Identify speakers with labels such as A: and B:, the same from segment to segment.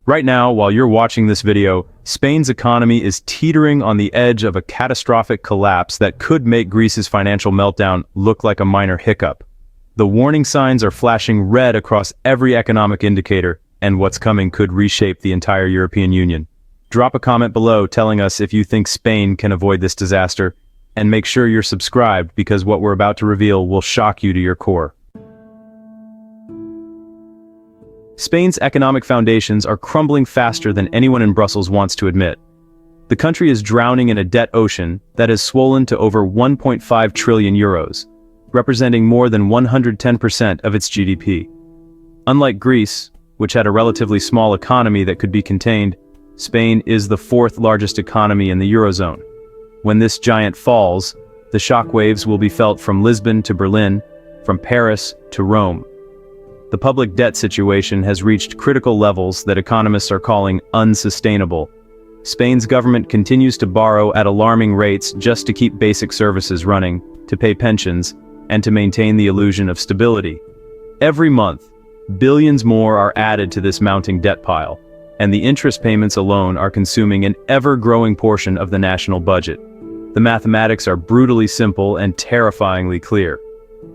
A: Right now, while you're watching this video, Spain's economy is teetering on the edge of a catastrophic collapse that could make Greece's financial meltdown look like a minor hiccup. The warning signs are flashing red across every economic indicator, and what's coming could reshape the entire European Union. Drop a comment below telling us if you think Spain can avoid this disaster, and make sure you're subscribed because what we're about to reveal will shock you to your core. Spain's economic foundations are crumbling faster than anyone in Brussels wants to admit. The country is drowning in a debt ocean that has swollen to over 1.5 trillion euros, representing more than 110% of its GDP. Unlike Greece, which had a relatively small economy that could be contained, Spain is the fourth largest economy in the Eurozone. When this giant falls, the shockwaves will be felt from Lisbon to Berlin, from Paris to Rome. The public debt situation has reached critical levels that economists are calling unsustainable. Spain's government continues to borrow at alarming rates just to keep basic services running, to pay pensions, and to maintain the illusion of stability. Every month, billions more are added to this mounting debt pile, and the interest payments alone are consuming an ever-growing portion of the national budget. The mathematics are brutally simple and terrifyingly clear.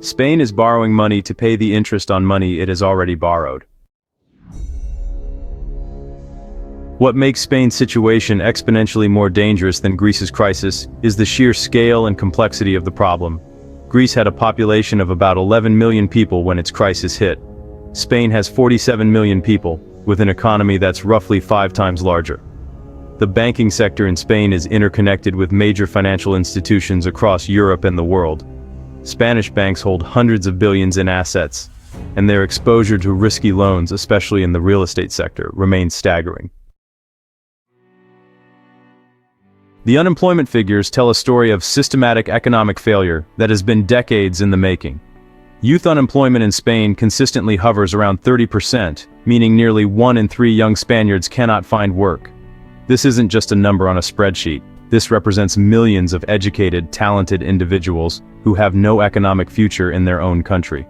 A: Spain is borrowing money to pay the interest on money it has already borrowed. What makes Spain's situation exponentially more dangerous than Greece's crisis is the sheer scale and complexity of the problem. Greece had a population of about 11 million people when its crisis hit. Spain has 47 million people, with an economy that's roughly 5 times larger. The banking sector in Spain is interconnected with major financial institutions across Europe and the world. Spanish banks hold hundreds of billions in assets, and their exposure to risky loans, especially in the real estate sector, remains staggering. The unemployment figures tell a story of systematic economic failure that has been decades in the making. Youth unemployment in Spain consistently hovers around 30%, meaning nearly 1 in 3 young Spaniards cannot find work. This isn't just a number on a spreadsheet. This represents millions of educated, talented individuals who have no economic future in their own country.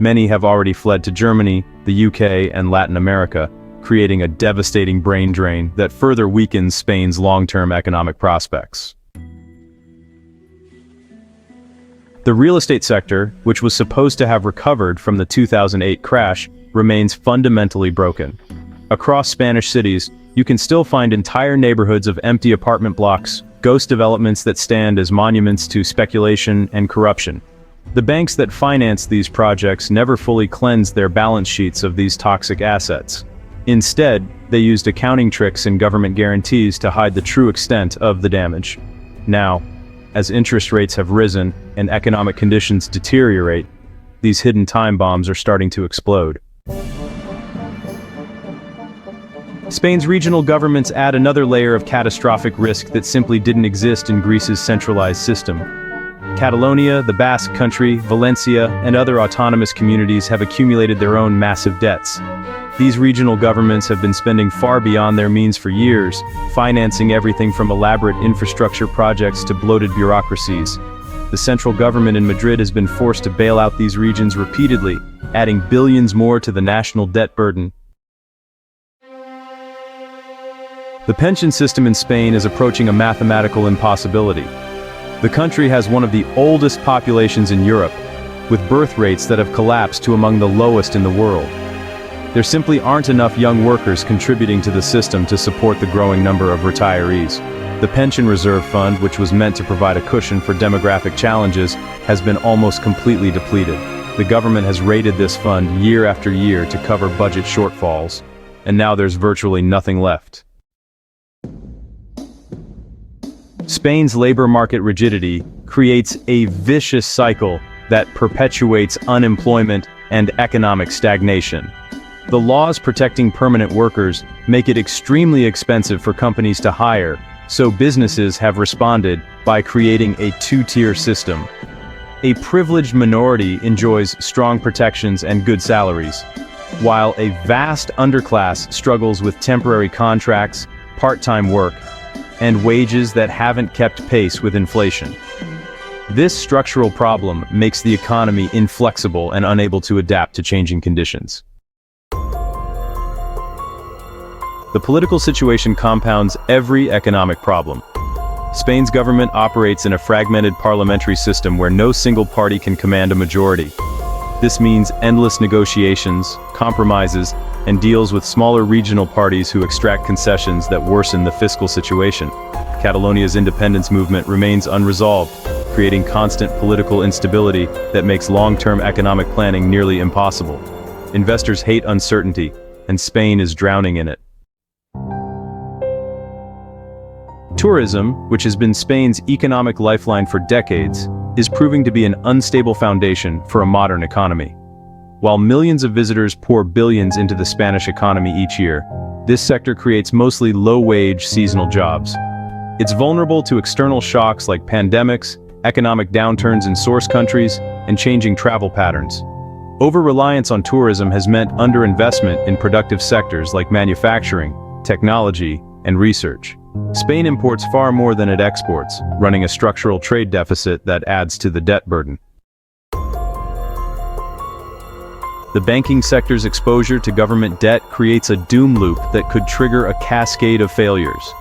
A: Many have already fled to Germany, the UK, and Latin America, creating a devastating brain drain that further weakens Spain's long-term economic prospects. The real estate sector, which was supposed to have recovered from the 2008 crash, remains fundamentally broken. Across Spanish cities, you can still find entire neighborhoods of empty apartment blocks, ghost developments that stand as monuments to speculation and corruption. The banks that finance these projects never fully cleansed their balance sheets of these toxic assets. Instead, they used accounting tricks and government guarantees to hide the true extent of the damage. Now, as interest rates have risen and economic conditions deteriorate, these hidden time bombs are starting to explode. Spain's regional governments add another layer of catastrophic risk that simply didn't exist in Greece's centralized system. Catalonia, the Basque Country, Valencia, and other autonomous communities have accumulated their own massive debts. These regional governments have been spending far beyond their means for years, financing everything from elaborate infrastructure projects to bloated bureaucracies. The central government in Madrid has been forced to bail out these regions repeatedly, adding billions more to the national debt burden. The pension system in Spain is approaching a mathematical impossibility. The country has one of the oldest populations in Europe, with birth rates that have collapsed to among the lowest in the world. There simply aren't enough young workers contributing to the system to support the growing number of retirees. The Pension Reserve Fund, which was meant to provide a cushion for demographic challenges, has been almost completely depleted. The government has raided this fund year after year to cover budget shortfalls, and now there's virtually nothing left. Spain's labor market rigidity creates a vicious cycle that perpetuates unemployment and economic stagnation. The laws protecting permanent workers make it extremely expensive for companies to hire, so businesses have responded by creating a two-tier system. A privileged minority enjoys strong protections and good salaries, while a vast underclass struggles with temporary contracts, part-time work, and wages that haven't kept pace with inflation. This structural problem makes the economy inflexible and unable to adapt to changing conditions. The political situation compounds every economic problem. Spain's government operates in a fragmented parliamentary system where no single party can command a majority. This means endless negotiations, compromises, and deals with smaller regional parties who extract concessions that worsen the fiscal situation. Catalonia's independence movement remains unresolved, creating constant political instability that makes long-term economic planning nearly impossible. Investors hate uncertainty, and Spain is drowning in it. Tourism, which has been Spain's economic lifeline for decades, is proving to be an unstable foundation for a modern economy. While millions of visitors pour billions into the Spanish economy each year, this sector creates mostly low-wage seasonal jobs. It's vulnerable to external shocks like pandemics, economic downturns in source countries, and changing travel patterns. Over-reliance on tourism has meant underinvestment in productive sectors like manufacturing, technology, and research. Spain imports far more than it exports, running a structural trade deficit that adds to the debt burden. The banking sector's exposure to government debt creates a doom loop that could trigger a cascade of failures.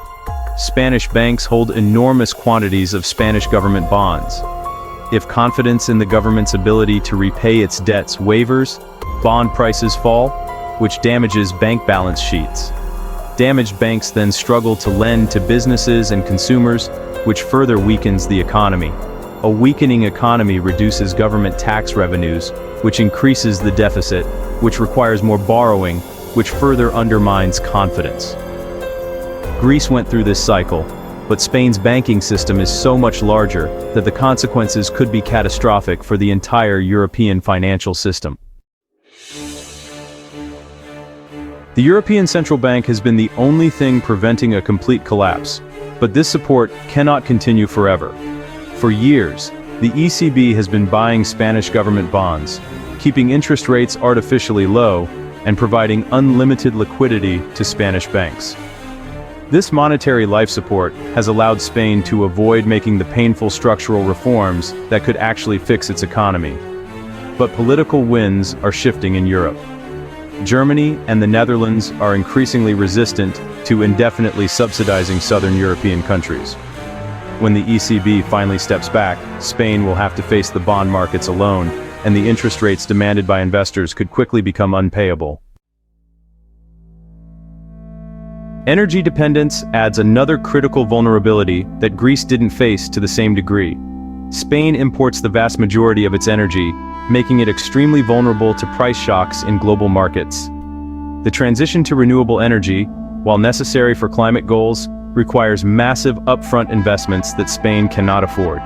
A: Spanish banks hold enormous quantities of Spanish government bonds. If confidence in the government's ability to repay its debts wavers, bond prices fall, which damages bank balance sheets. Damaged banks then struggle to lend to businesses and consumers, which further weakens the economy. A weakening economy reduces government tax revenues, which increases the deficit, which requires more borrowing, which further undermines confidence. Greece went through this cycle, but Spain's banking system is so much larger that the consequences could be catastrophic for the entire European financial system. The European Central Bank has been the only thing preventing a complete collapse, but this support cannot continue forever. For years, the ECB has been buying Spanish government bonds, keeping interest rates artificially low, and providing unlimited liquidity to Spanish banks. This monetary life support has allowed Spain to avoid making the painful structural reforms that could actually fix its economy. But political winds are shifting in Europe. Germany and the Netherlands are increasingly resistant to indefinitely subsidizing southern European countries. When the ECB finally steps back, Spain will have to face the bond markets alone, and the interest rates demanded by investors could quickly become unpayable. Energy dependence adds another critical vulnerability that Greece didn't face to the same degree. Spain imports the vast majority of its energy, making it extremely vulnerable to price shocks in global markets. The transition to renewable energy, while necessary for climate goals, requires massive upfront investments that Spain cannot afford.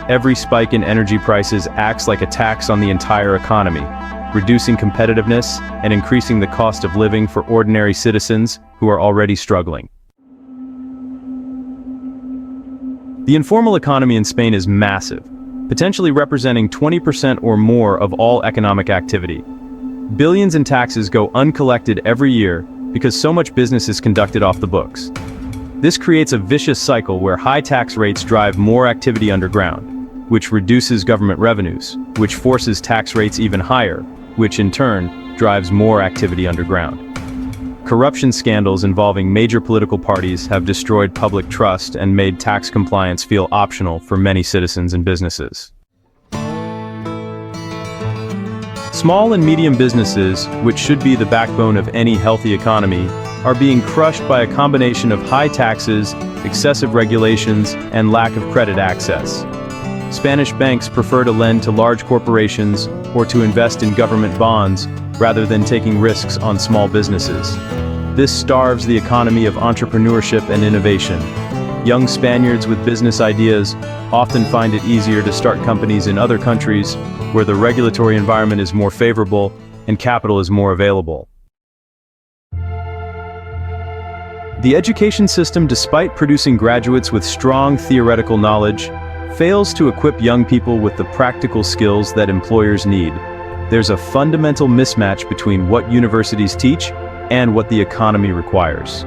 A: Every spike in energy prices acts like a tax on the entire economy, reducing competitiveness and increasing the cost of living for ordinary citizens who are already struggling. The informal economy in Spain is massive, potentially representing 20% or more of all economic activity. Billions in taxes go uncollected every year because so much business is conducted off the books. This creates a vicious cycle where high tax rates drive more activity underground, which reduces government revenues, which forces tax rates even higher, which in turn drives more activity underground. Corruption scandals involving major political parties have destroyed public trust and made tax compliance feel optional for many citizens and businesses. Small and medium businesses, which should be the backbone of any healthy economy, are being crushed by a combination of high taxes, excessive regulations, and lack of credit access. Spanish banks prefer to lend to large corporations or to invest in government bonds rather than taking risks on small businesses. This starves the economy of entrepreneurship and innovation. Young Spaniards with business ideas often find it easier to start companies in other countries where the regulatory environment is more favorable and capital is more available. The education system, despite producing graduates with strong theoretical knowledge, fails to equip young people with the practical skills that employers need. There's a fundamental mismatch between what universities teach and what the economy requires.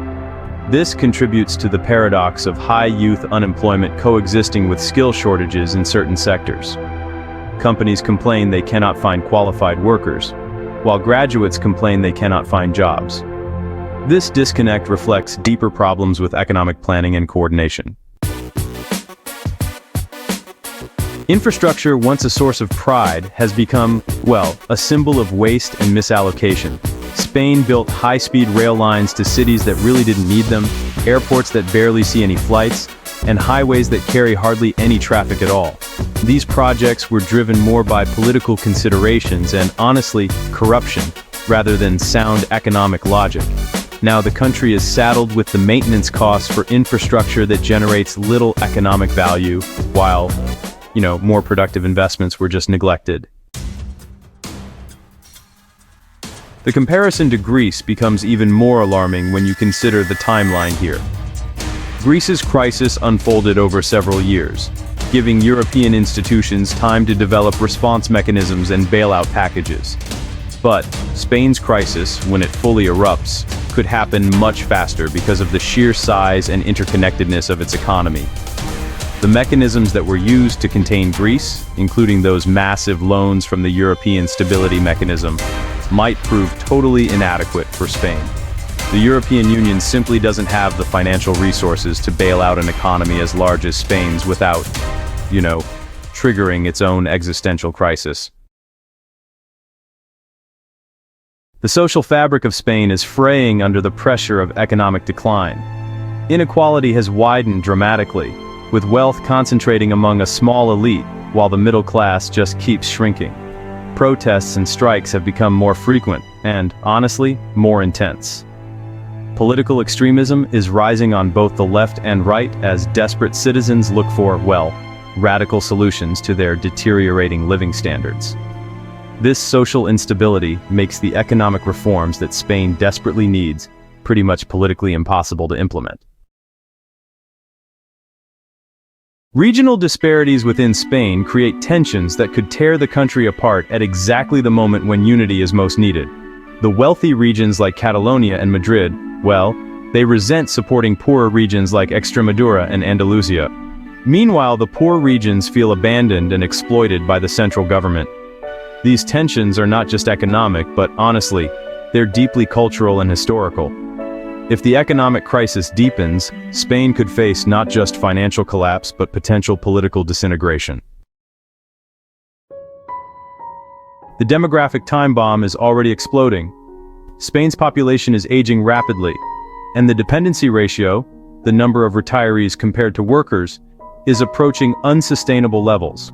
A: This contributes to the paradox of high youth unemployment coexisting with skill shortages in certain sectors. Companies complain they cannot find qualified workers, while graduates complain they cannot find jobs. This disconnect reflects deeper problems with economic planning and coordination. Infrastructure, once a source of pride, has become, well, a symbol of waste and misallocation. Spain built high-speed rail lines to cities that really didn't need them, airports that barely see any flights, and highways that carry hardly any traffic at all. These projects were driven more by political considerations and, honestly, corruption, rather than sound economic logic. Now the country is saddled with the maintenance costs for infrastructure that generates little economic value, while, more productive investments were just neglected. The comparison to Greece becomes even more alarming when you consider the timeline here. Greece's crisis unfolded over several years, giving European institutions time to develop response mechanisms and bailout packages. But Spain's crisis, when it fully erupts, could happen much faster because of the sheer size and interconnectedness of its economy. The mechanisms that were used to contain Greece, including those massive loans from the European Stability Mechanism, might prove totally inadequate for Spain. The European Union simply doesn't have the financial resources to bail out an economy as large as Spain's without, triggering its own existential crisis. The social fabric of Spain is fraying under the pressure of economic decline. Inequality has widened dramatically, with wealth concentrating among a small elite, while the middle class just keeps shrinking. Protests and strikes have become more frequent and, honestly, more intense. Political extremism is rising on both the left and right as desperate citizens look for, radical solutions to their deteriorating living standards. This social instability makes the economic reforms that Spain desperately needs pretty much politically impossible to implement. Regional disparities within Spain create tensions that could tear the country apart at exactly the moment when unity is most needed. The wealthy regions like Catalonia and Madrid, they resent supporting poorer regions like Extremadura and Andalusia. Meanwhile, the poor regions feel abandoned and exploited by the central government. These tensions are not just economic, but honestly, they're deeply cultural and historical. If the economic crisis deepens, Spain could face not just financial collapse, but potential political disintegration. The demographic time bomb is already exploding. Spain's population is aging rapidly, and the dependency ratio, the number of retirees compared to workers, is approaching unsustainable levels.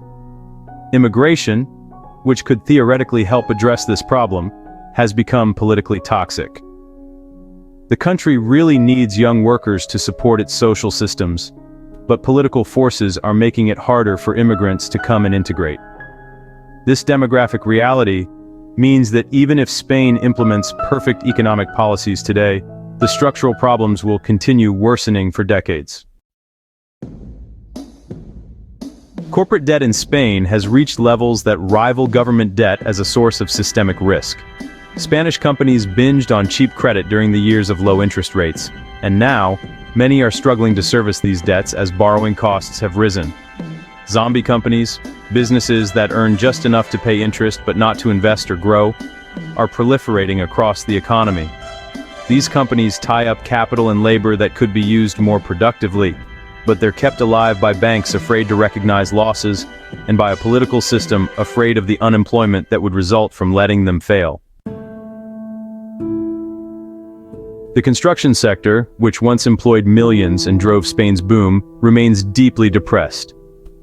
A: Immigration, which could theoretically help address this problem, has become politically toxic. The country really needs young workers to support its social systems, but political forces are making it harder for immigrants to come and integrate. This demographic reality means that even if Spain implements perfect economic policies today, the structural problems will continue worsening for decades. Corporate debt in Spain has reached levels that rival government debt as a source of systemic risk. Spanish companies binged on cheap credit during the years of low interest rates, and now, many are struggling to service these debts as borrowing costs have risen. Zombie companies, businesses that earn just enough to pay interest but not to invest or grow, are proliferating across the economy. These companies tie up capital and labor that could be used more productively, but they're kept alive by banks afraid to recognize losses, and by a political system afraid of the unemployment that would result from letting them fail. The construction sector, which once employed millions and drove Spain's boom, remains deeply depressed.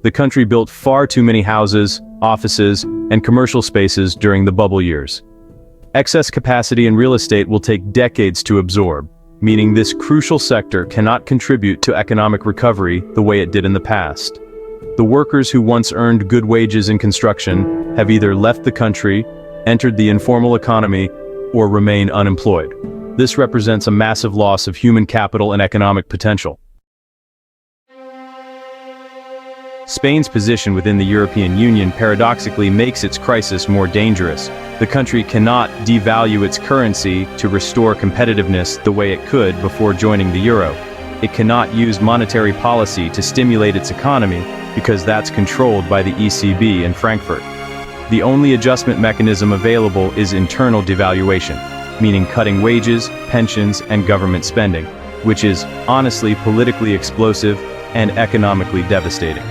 A: The country built far too many houses, offices, and commercial spaces during the bubble years. Excess capacity in real estate will take decades to absorb, meaning this crucial sector cannot contribute to economic recovery the way it did in the past. The workers who once earned good wages in construction have either left the country, entered the informal economy, or remain unemployed. This represents a massive loss of human capital and economic potential. Spain's position within the European Union paradoxically makes its crisis more dangerous. The country cannot devalue its currency to restore competitiveness the way it could before joining the euro. It cannot use monetary policy to stimulate its economy because that's controlled by the ECB in Frankfurt. The only adjustment mechanism available is internal devaluation. meaning cutting wages, pensions, and government spending, which is, honestly, politically explosive and economically devastating.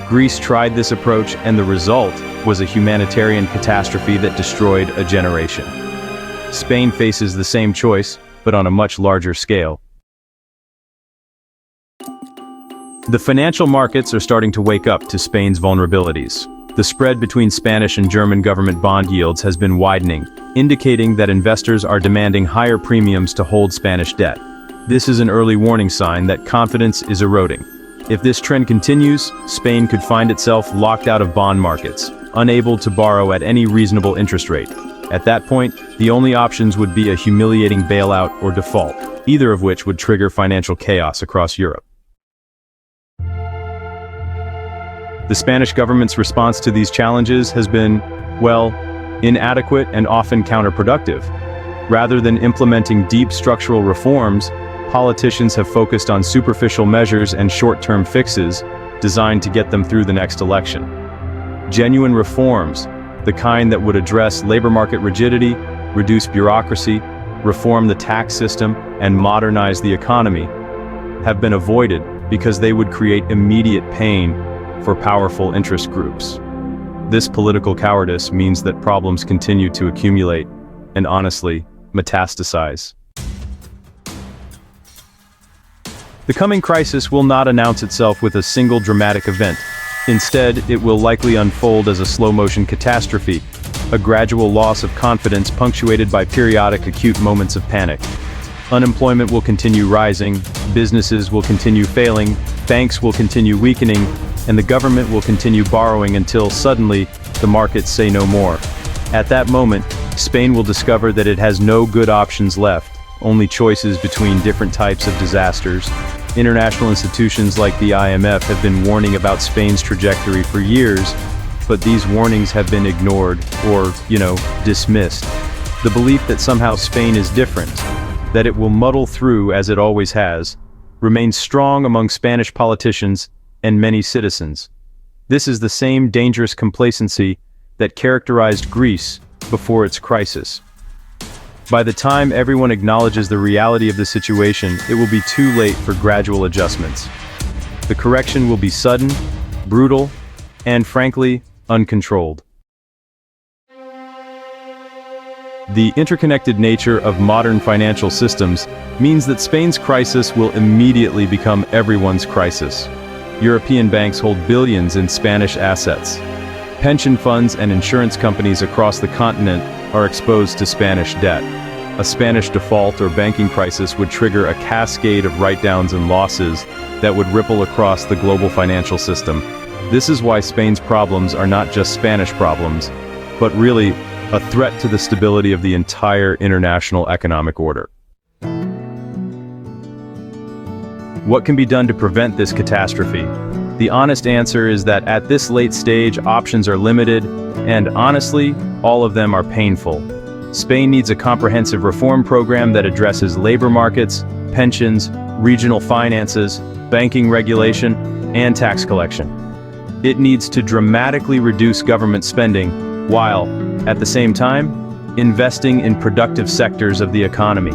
A: Greece tried this approach, and the result was a humanitarian catastrophe that destroyed a generation. Spain faces the same choice, but on a much larger scale. The financial markets are starting to wake up to Spain's vulnerabilities. The spread between Spanish and German government bond yields has been widening, indicating that investors are demanding higher premiums to hold Spanish debt. This is an early warning sign that confidence is eroding. If this trend continues, Spain could find itself locked out of bond markets, unable to borrow at any reasonable interest rate. At that point, the only options would be a humiliating bailout or default, either of which would trigger financial chaos across Europe. The Spanish government's response to these challenges has been, well, inadequate and often counterproductive. Rather than implementing deep structural reforms, politicians have focused on superficial measures and short-term fixes designed to get them through the next election. Genuine reforms, the kind that would address labor market rigidity, reduce bureaucracy, reform the tax system, and modernize the economy, have been avoided because they would create immediate pain for powerful interest groups. This political cowardice means that problems continue to accumulate and, honestly, metastasize. The coming crisis will not announce itself with a single dramatic event. Instead, it will likely unfold as a slow-motion catastrophe, a gradual loss of confidence punctuated by periodic acute moments of panic. Unemployment will continue rising, businesses will continue failing, banks will continue weakening, and the government will continue borrowing until suddenly the markets say no more. At that moment, Spain will discover that it has no good options left, only choices between different types of disasters. International institutions like the IMF have been warning about Spain's trajectory for years, but these warnings have been ignored or, dismissed. The belief that somehow Spain is different, that it will muddle through as it always has, remains strong among Spanish politicians and many citizens. This is the same dangerous complacency that characterized Greece before its crisis. By the time everyone acknowledges the reality of the situation, it will be too late for gradual adjustments. The correction will be sudden, brutal, and frankly, uncontrolled. The interconnected nature of modern financial systems means that Spain's crisis will immediately become everyone's crisis. European banks hold billions in Spanish assets. Pension funds and insurance companies across the continent are exposed to Spanish debt. A Spanish default or banking crisis would trigger a cascade of write-downs and losses that would ripple across the global financial system. This is why Spain's problems are not just Spanish problems, but really a threat to the stability of the entire international economic order. What can be done to prevent this catastrophe? The honest answer is that at this late stage, options are limited, and honestly, all of them are painful. Spain needs a comprehensive reform program that addresses labor markets, pensions, regional finances, banking regulation, and tax collection. It needs to dramatically reduce government spending, while, at the same time, investing in productive sectors of the economy.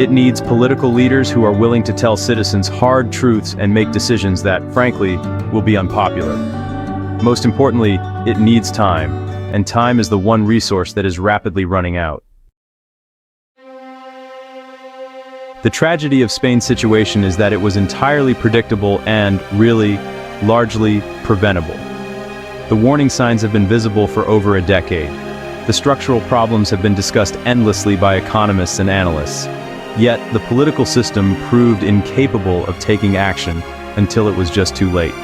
A: It needs political leaders who are willing to tell citizens hard truths and make decisions that, frankly, will be unpopular. Most importantly, it needs time, and time is the one resource that is rapidly running out. The tragedy of Spain's situation is that it was entirely predictable and, really, largely preventable. The warning signs have been visible for over a decade. The structural problems have been discussed endlessly by economists and analysts. Yet, the political system proved incapable of taking action until it was just too late.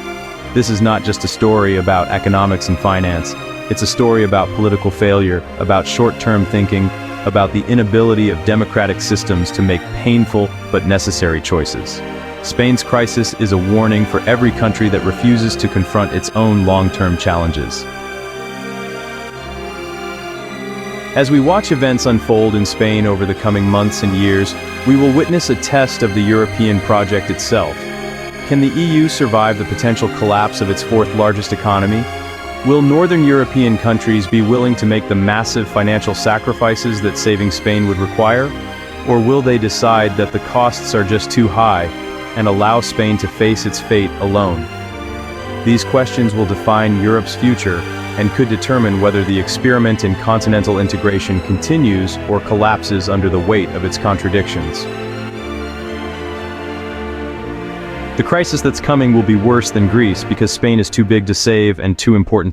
A: This is not just a story about economics and finance. It's a story about political failure, about short-term thinking, about the inability of democratic systems to make painful but necessary choices. Spain's crisis is a warning for every country that refuses to confront its own long-term challenges. As we watch events unfold in Spain over the coming months and years, we will witness a test of the European project itself. Can the EU survive the potential collapse of its fourth largest economy? Will Northern European countries be willing to make the massive financial sacrifices that saving Spain would require? Or will they decide that the costs are just too high and allow Spain to face its fate alone? These questions will define Europe's future and could determine whether the experiment in continental integration continues or collapses under the weight of its contradictions. The crisis that's coming will be worse than Greece because Spain is too big to save and too important to